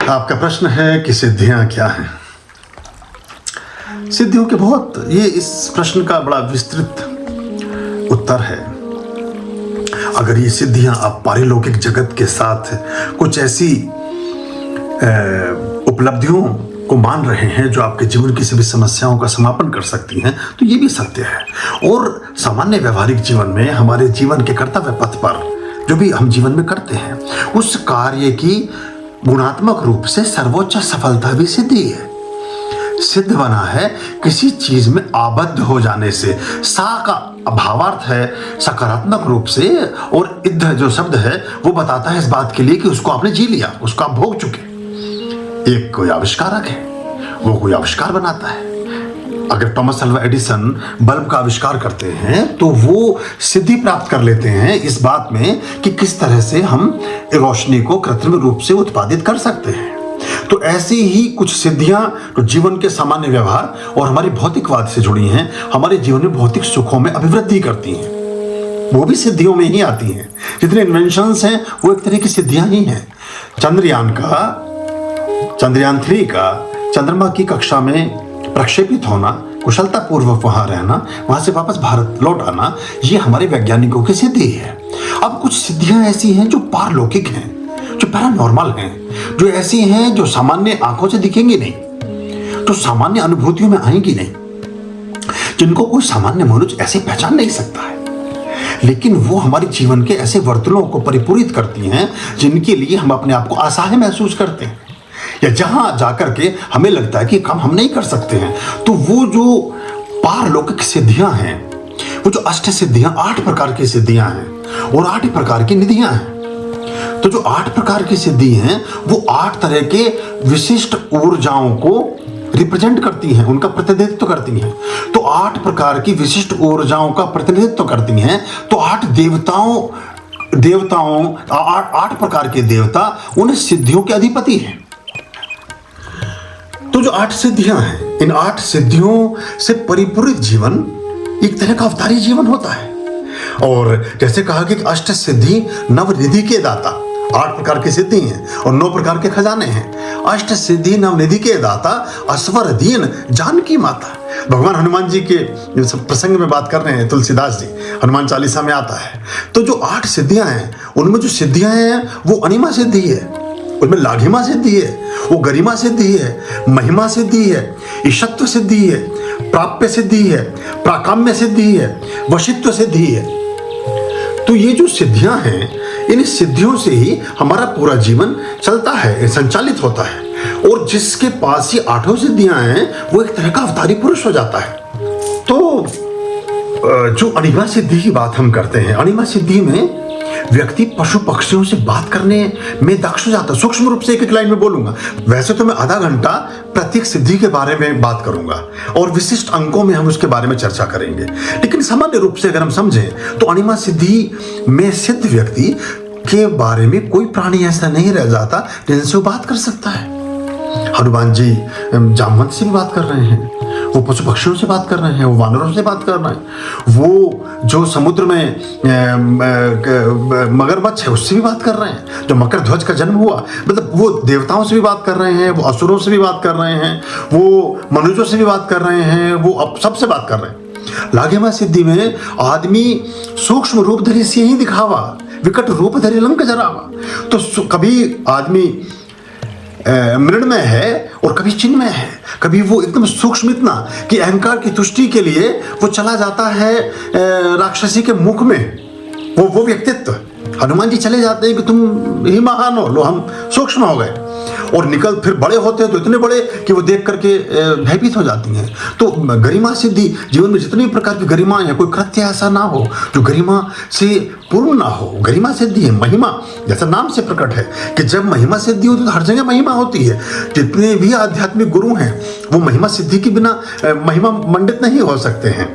आपका प्रश्न है कि सिद्धियां क्या हैं। सिद्धियों के ये इस प्रश्न का बड़ा विस्तृत उत्तर है। अगर ये सिद्धियां आप पारिलौकिक जगत के साथ कुछ ऐसी उपलब्धियों को मान रहे हैं जो आपके जीवन की सभी समस्याओं का समापन कर सकती हैं, तो ये भी सत्य है। और सामान्य व्यवहारिक जीवन में हमारे जीवन के कर्तव्य पथ पर जो भी हम जीवन में करते हैं, उस कार्य की गुणात्मक रूप से सर्वोच्च सफलता भी सिद्धि है। सिद्ध बना है किसी चीज में आबद्ध हो जाने से। सा का भावार्थ है सकारात्मक रूप से, और इद्ध जो शब्द है वो बताता है इस बात के लिए कि उसको आपने जी लिया, उसको आप भोग चुके। एक कोई आविष्कारक है, वो कोई आविष्कार बनाता है। अगर टॉमस अल्वा एडिसन बल्ब का आविष्कार करते हैं तो वो सिद्धि प्राप्त कर लेते हैं इस बात में कि किस तरह से हम रोशनी को कृत्रिम रूप से उत्पादित कर सकते हैं। तो ऐसी ही कुछ सिद्धियां तो जीवन के सामान्य व्यवहार और हमारी भौतिकवाद से जुड़ी हैं, हमारे जीवन में भौतिक सुखों में अभिवृद्धि करती हैं। वो भी सिद्धियों में ही आती हैं। जितने इन्वेंशंस हैं वो एक तरह की सिद्धियां ही हैं। चंद्रयान 3 का चंद्रमा की कक्षा में प्रक्षेपित होना, कुशलतापूर्वक वहां रहना, वहां से वापस भारत लौट आना, ये हमारे वैज्ञानिकों की सिद्धि है। अब कुछ सिद्धियां ऐसी हैं जो पारलौकिक हैं, जो पैरानॉर्मल हैं, जो ऐसी हैं जो सामान्य आंखों से दिखेंगी नहीं, जो सामान्य अनुभूतियों में आएंगी नहीं, जिनको कोई सामान्य मनुष्य ऐसे पहचान नहीं सकता है, लेकिन वो हमारे जीवन के ऐसे वर्तनों को परिपूरित करती हैं जिनके लिए हम अपने आप को असहाय महसूस करते हैं, या जहां जाकर के हमें लगता है कि काम हम नहीं कर सकते हैं। तो वो जो पारलौकिक सिद्धियां हैं, वो जो अष्ट सिद्धियां, 8 प्रकार की सिद्धियां हैं और 8 प्रकार की निधियां हैं। तो जो 8 प्रकार की सिद्धि हैं वो 8 तरह के विशिष्ट ऊर्जाओं को रिप्रेजेंट करती हैं, उनका प्रतिनिधित्व करती हैं। तो 8 प्रकार की विशिष्ट ऊर्जाओं का प्रतिनिधित्व करती हैं। तो 8 प्रकार के देवता उन सिद्धियों के अधिपति हैं। तो जो 8 सिद्धियां हैं, इन 8 सिद्धियों से परिपूरित जीवन एक तरह का अवतारी जीवन होता है। और जैसे कहा कि अष्ट सिद्धि नवनिधि के दाता, 8 प्रकार की सिद्धि हैं और 9 प्रकार के खजाने हैं। अष्ट सिद्धि नवनिधि के दाता, असवर दीन जानकी माता। भगवान हनुमान जी के प्रसंग में बात कर रहे हैं तुलसीदास जी, हनुमान चालीसा में आता है। तो जो 8 सिद्धियां हैं, उनमें जो सिद्धियां हैं वो अनिमा सिद्धि है, उनमें लाघिमा सिद्धि है, वो गरिमा सिद्धि है, महिमा सिद्धि है, ईशत्व सिद्धि है, प्राप्य सिद्धि है, प्राकाम्य सिद्धि है, वशित्व सिद्धि है। तो ये जो सिद्धियां हैं, इन सिद्धियों से ही हमारा पूरा जीवन चलता है, संचालित होता है। और जिसके पास ये 8 सिद्धियां हैं वो एक तरह का अवतारी पुरुष हो जाता है। तो जो अनिमा सिद्धि की बात हम करते हैं, अनिमा सिद्धि में व्यक्ति पशु पक्षियों से बात करने में दक्ष हो जाता है। सूक्ष्म रूप से एक लाइन में बोलूंगा। वैसे तो मैं आधा घंटा प्रत्येक सिद्धि के बारे में बात करूंगा और विशिष्ट अंकों में हम उसके बारे में चर्चा करेंगे, लेकिन सामान्य रूप से अगर हम समझें तो अनिमा सिद्धि में सिद्ध व्यक्ति के बारे में कोई प्राणी ऐसा नहीं रह जाता जिनसे वो बात कर सकता है। हनुमान जी जामवंत से भी बात कर रहे हैं, वो पशु पक्षियों से बात कर रहे हैं, वो वानरों से बात कर रहे हैं, वो जो समुद्र में मगरमच्छ है उससे भी बात कर रहे हैं, जो मकर ध्वज का जन्म हुआ, मतलब वो देवताओं से भी बात कर रहे हैं, वो असुरों से भी बात कर रहे हैं, वो मनुष्यों से भी बात कर रहे हैं, वो अब सबसे बात कर रहे हैं। लाघिमा सिद्धि में आदमी सूक्ष्म रूप धरि से ही दिखावा, विकट रूप धरि लंक जरावा। तो कभी आदमी मृण्मय है और कभी चिन्मय है, कभी वो एकदम सूक्ष्म इतना कि अहंकार की तुष्टि के लिए वो चला जाता है राक्षसी के मुख में, वो व्यक्तित्व। हनुमान जी चले जाते हैं कि तुम ही महान हो, लो हम सूक्ष्म हो गए, और निकल फिर बड़े होते हैं तो इतने बड़े कि वो देख करके भयभीत हो जाती हैं। तो गरिमा सिद्धि, जीवन में जितनी प्रकार की गरिमा है, कोई कृत्य ऐसा ना हो जो गरिमा से पूर्ण ना हो। गरिमा सिद्धि है, महिमा जैसा नाम से प्रकट है कि जब महिमा सिद्धि होती है तो हर जगह महिमा होती है। जितने भी आध्यात्मिक गुरु हैं वो महिमा सिद्धि के बिना महिमा मंडित नहीं हो सकते हैं।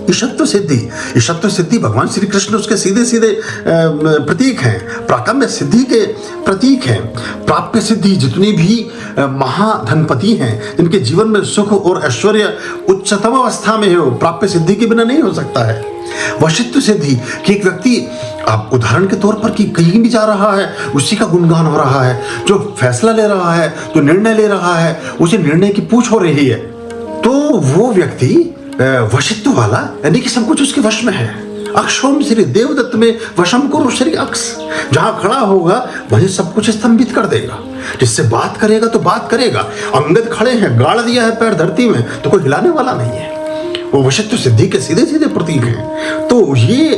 ईशत्व सिद्धि भगवान श्री कृष्ण उसके सीधे सीधे प्रतीक हैं। प्राकाम्य सिद्धि के प्रतीक हैं। प्राप्य सिद्धि जितने भी महाधनपति हैं जिनके जीवन में सुख और ऐश्वर्य उच्चतम अवस्था में है, वो प्राप्य सिद्धि के बिना नहीं हो सकता है। वशिष्ठ सिद्धि कि एक व्यक्ति, आप उदाहरण के तौर पर कि कहीं भी जा रहा है उसी का गुणगान हो रहा है, जो फैसला ले रहा है, जो निर्णय ले रहा है, उसे निर्णय की पूछ हो रही है, तो वो व्यक्ति वशित्व वाला, यानी कि सब कुछ उसके वश में है। अक्षोम श्री देवदत्त में वशम करो श्री अक्ष, जहां खड़ा होगा वहीं सब कुछ स्तंभित कर देगा। जिससे बात करेगा तो बात करेगा। अंगद खड़े हैं, गाड़ दिया है पैर धरती में, तो कोई हिलाने वाला नहीं है। वो वशिष्ठ सिद्धि के सीधे सीधे प्रतीक हैं। तो ये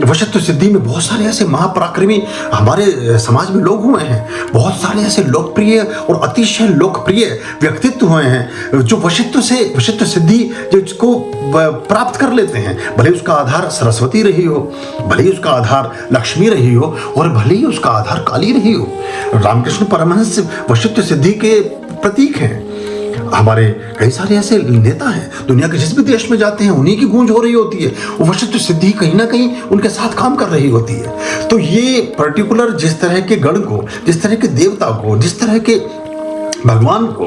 वशिष्ठ सिद्धि में बहुत सारे ऐसे महापराक्रमी हमारे समाज में लोग हुए हैं। बहुत सारे ऐसे लोकप्रिय और अतिशय लोकप्रिय व्यक्तित्व हुए हैं जो वशिष्ठ सिद्धि जिसको प्राप्त कर लेते हैं। भले उसका आधार सरस्वती रही हो, भले ही उसका आधार लक्ष्मी रही हो, और भले ही उसका आधार काली रही हो। रामकृष्ण परमहंस वशिष्ठ सिद्धि के प्रतीक हैं। हमारे कई सारे ऐसे नेता हैं, दुनिया के जिस भी देश में जाते हैं उन्हीं की गूंज हो रही होती है। वो वशिष्ठ सिद्धि कहीं ना कहीं उनके साथ काम कर रही होती है। तो ये पर्टिकुलर जिस तरह के गण को, जिस तरह के देवता को, जिस तरह के भगवान को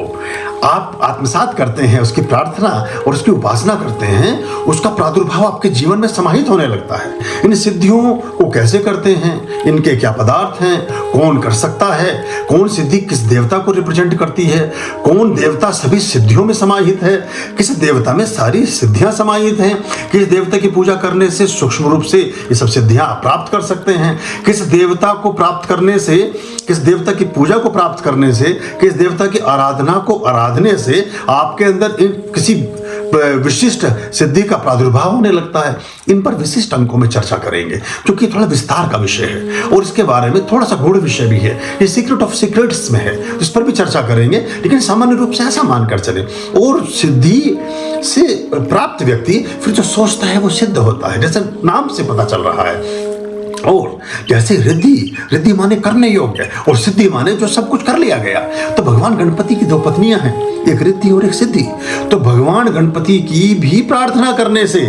आप आत्मसात करते हैं, उसकी प्रार्थना और उसकी उपासना करते हैं, उसका प्रादुर्भाव आपके जीवन में समाहित होने लगता है। इन सिद्धियों को कैसे करते हैं, इनके क्या पदार्थ हैं, कौन कर सकता है, कौन सिद्धि किस देवता को रिप्रेजेंट करती है, कौन देवता सभी सिद्धियों में समाहित है, किस देवता में सारी सिद्धियां समाहित हैं, किस देवता की पूजा करने से सूक्ष्म रूप से ये सब सिद्धियां प्राप्त कर सकते हैं, किस देवता को प्राप्त करने से, किस देवता की पूजा को प्राप्त करने से, किस देवता की आराधना को आराधने से आपके अंदर किसी विशिष्ट सिद्धि का प्रादुर्भाव होने लगता है। इन पर विशिष्ट अंकों में चर्चा करेंगे, क्योंकि थोड़ा विस्तार का विषय है और इसके बारे में थोड़ा सा गूढ़ विषय भी है। ये सीक्रेट ऑफ सीक्रेट्स में है, इस पर भी चर्चा करेंगे। लेकिन सामान्य रूप से ऐसा मानकर चले, और सिद्धि से प्राप्त व्यक्ति फिर जो सोचता है वो सिद्ध होता है, जैसे नाम से पता चल रहा है। और जैसे रिद्धि माने करने योग्य, और सिद्धि माने जो सब कुछ कर लिया गया। तो भगवान गणपति की दो पत्नियां हैं, एक रिद्धि और एक सिद्धि। तो भगवान गणपति की भी प्रार्थना करने से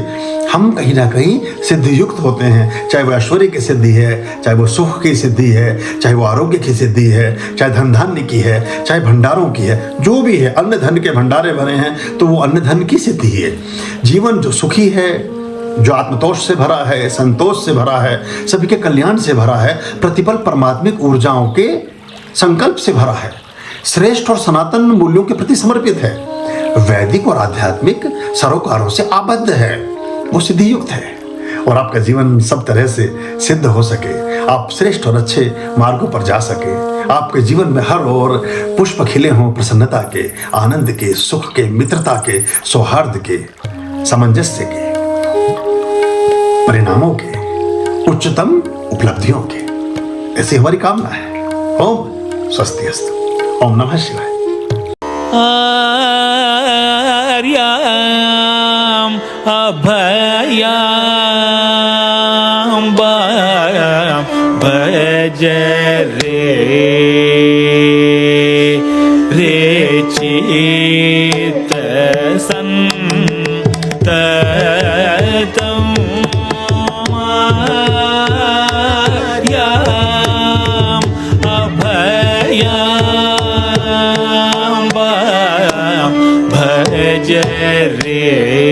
हम कहीं ना कहीं सिद्धि युक्त होते हैं। चाहे वो ऐश्वर्य की सिद्धि है, चाहे वो सुख की सिद्धि है, चाहे वो आरोग्य की सिद्धि है, चाहे धन धान्य की है, चाहे भंडारों की है, जो भी है, अन्न धन के भंडारे भरे हैं तो वो अन्न धन की सिद्धि है। जीवन जो सुखी है, जो आत्मतोष से भरा है, संतोष से भरा है, सभी के कल्याण से भरा है, प्रतिपल परमात्मिक ऊर्जाओं के संकल्प से भरा है, श्रेष्ठ और सनातन मूल्यों के प्रति समर्पित है, वैदिक और आध्यात्मिक सरोकारों से आबद्ध है, वो सिद्धि युक्त है। और आपका जीवन सब तरह से सिद्ध हो सके, आप श्रेष्ठ और अच्छे मार्गों पर जा सके, आपके जीवन में हर ओर पुष्प खिले हों प्रसन्नता के, आनंद के, सुख के, मित्रता के, सौहार्द के, सामंजस्य के, परिणामों के, उच्चतम उपलब्धियों के, ऐसी हमारी कामना है। ओम स्वस्ति अस्तु। ओम नमः शिवाय। आर्याम अभयाम भज रे चित संततम आर्याम अभयाम भज रे